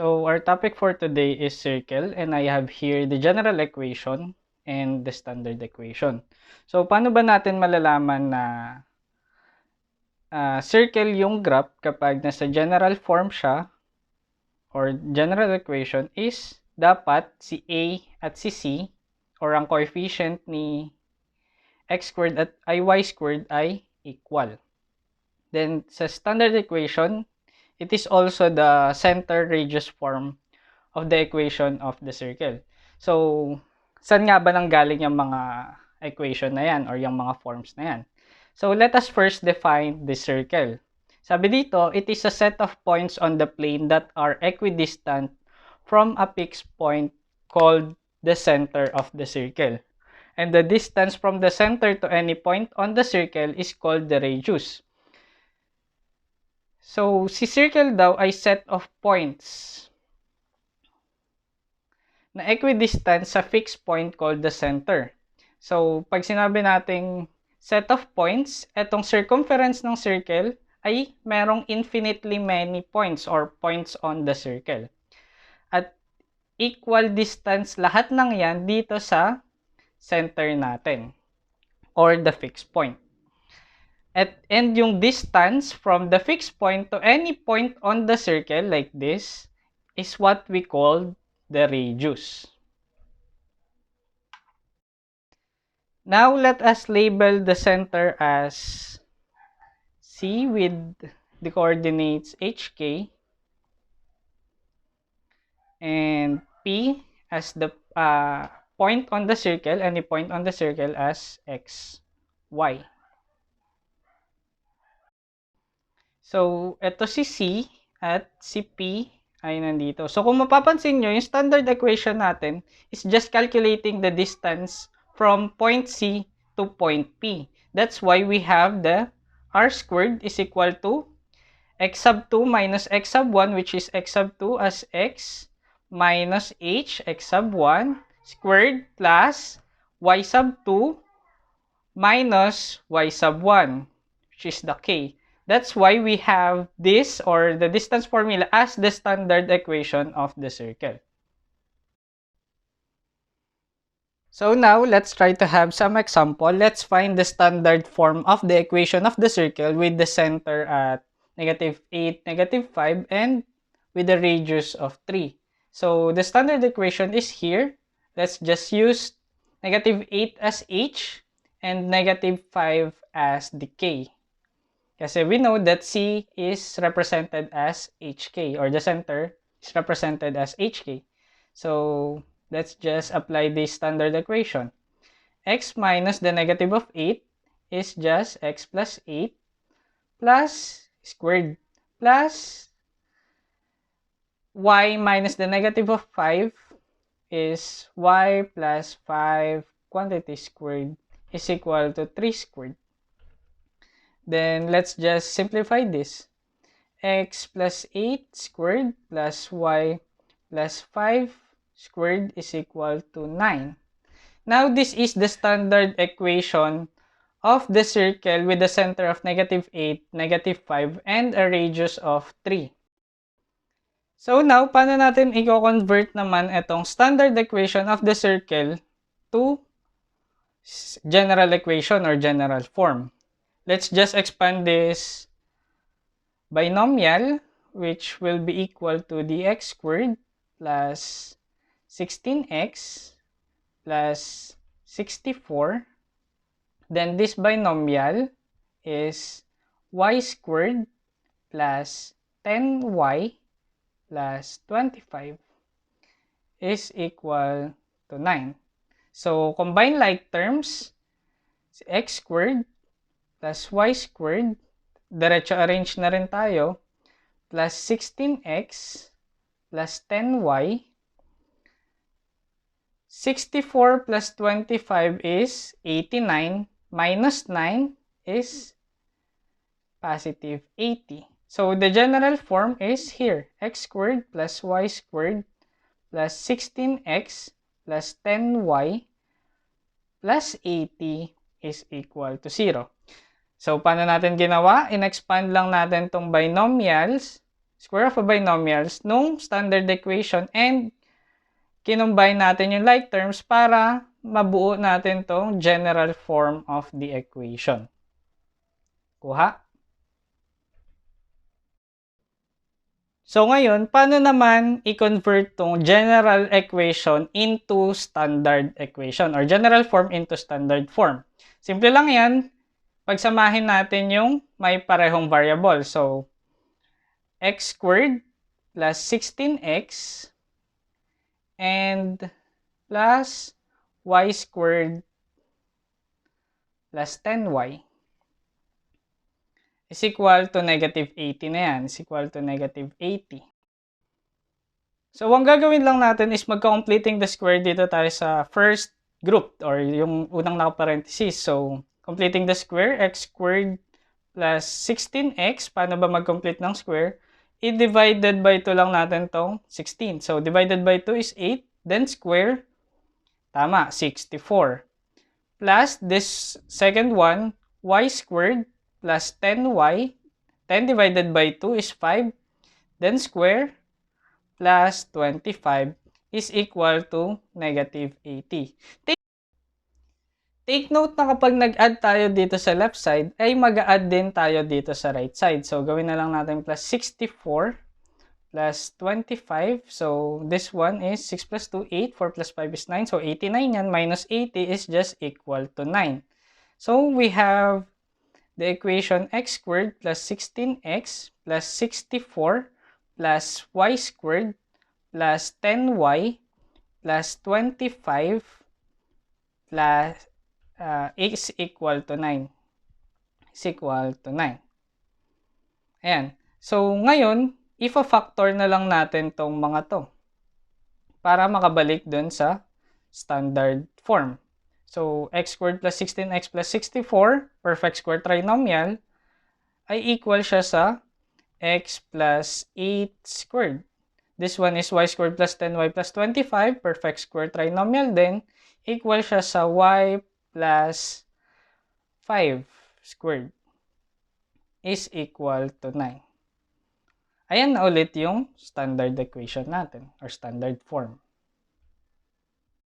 So our topic for today is circle, and I have here the general equation and the standard equation. So paano ba natin malalaman na circle yung graph kapag nasa general form siya or general equation is dapat si A at si C or ang coefficient ni x squared at y squared ay equal. Then sa standard equation, it is also the center radius form of the equation of the circle. So, saan nga ba nanggaling yung mga equation na yan or yung mga forms na yan? So, let us first define the circle. Sabi dito, it is a set of points on the plane that are equidistant from a fixed point called the center of the circle. And the distance from the center to any point on the circle is called the radius. So, si circle daw ay set of points na equidistant sa fixed point called the center. So, pag sinabi nating set of points, etong circumference ng circle ay merong infinitely many points or points on the circle. At equal distance lahat ng yan dito sa center natin or the fixed point. And yung distance from the fixed point to any point on the circle like this is what we call the radius. Now, let us label the center as C with the coordinates HK and P as the point on the circle, any point on the circle as X, Y. So, ito si C at si P ay nandito. So, kung mapapansin nyo, yung standard equation natin is just calculating the distance from point C to point P. That's why we have the R squared is equal to x sub 2 minus x sub 1, which is x sub 2 as x minus h x sub 1 squared plus y sub 2 minus y sub 1, which is the k. That's why we have this or the distance formula as the standard equation of the circle. So now, let's try to have some example. Let's find the standard form of the equation of the circle with the center at -8, -5, and with the radius of 3. So, the standard equation is here. Let's just use -8 as h and -5 as the k. Kasi we know that C is represented as HK or the center is represented as HK. So, let's just apply this standard equation. X minus the negative of 8 is just x plus 8 plus squared plus y minus the negative of 5 is y plus 5 quantity squared is equal to 3 squared. Then, let's just simplify this. X plus 8 squared plus y plus 5 squared is equal to 9. Now, this is the standard equation of the circle with the center of -8, -5, and a radius of 3. So, now, paano natin i-convert naman itong standard equation of the circle to general equation or general form? Let's just expand this binomial, which will be equal to dx squared plus 16x plus 64. Then this binomial is y squared plus 10y plus 25 is equal to 9. So, combine like terms, x squared plus y squared, diretso arrange na rin tayo, plus 16x plus 10y. 64 plus 25 is 89, minus 9 is positive 80. So, the general form is here, x squared plus y squared plus 16x plus 10y plus 80 is equal to 0. So, paano natin ginawa? In-expand lang natin tong binomials. square of a binomials nung standard equation and kinumbine natin yung like terms para mabuo natin tong general form of the equation. Kuha? So ngayon, paano naman i-convert tong general equation into standard equation or general form into standard form? Simple lang yan. Pagsamahin natin yung may parehong variable. So, x squared plus 16x and plus y squared plus 10y is equal to negative 80 na yan. Is equal to negative 80. So, ang gagawin lang natin is magka-completing the square dito tayo sa first group or yung unang naka-parenthesis. So, completing the square, x squared plus 16x. Paano ba mag-complete ng square? I-divided by 2 lang natin tong 16. So, divided by 2 is 8. Then square, tama, 64. Plus this second one, y squared plus 10y. 10 divided by 2 is 5. Then square plus 25 is equal to negative 80. Take note na kapag nag-add tayo dito sa left side, ay mag-add din tayo dito sa right side. So, gawin na lang natin plus 64 plus 25. So, this one is 6 plus 2, 8. 4 plus 5 is 9. So, 89 yan. Minus 80 is just equal to 9. So, we have the equation x squared plus 16x plus 64 plus y squared plus 10y plus 25 plus is equal to 9. Is equal to 9. Ayan. So, ngayon, if-factor na lang natin tong mga to para makabalik dun sa standard form. So, x squared plus 16x plus 64, perfect square trinomial, ay equal siya sa x plus 8 squared. This one is y squared plus 10y plus 25, perfect square trinomial din, equal siya sa y plus 5 squared is equal to 9. Ayan na ulit yung standard equation natin or standard form.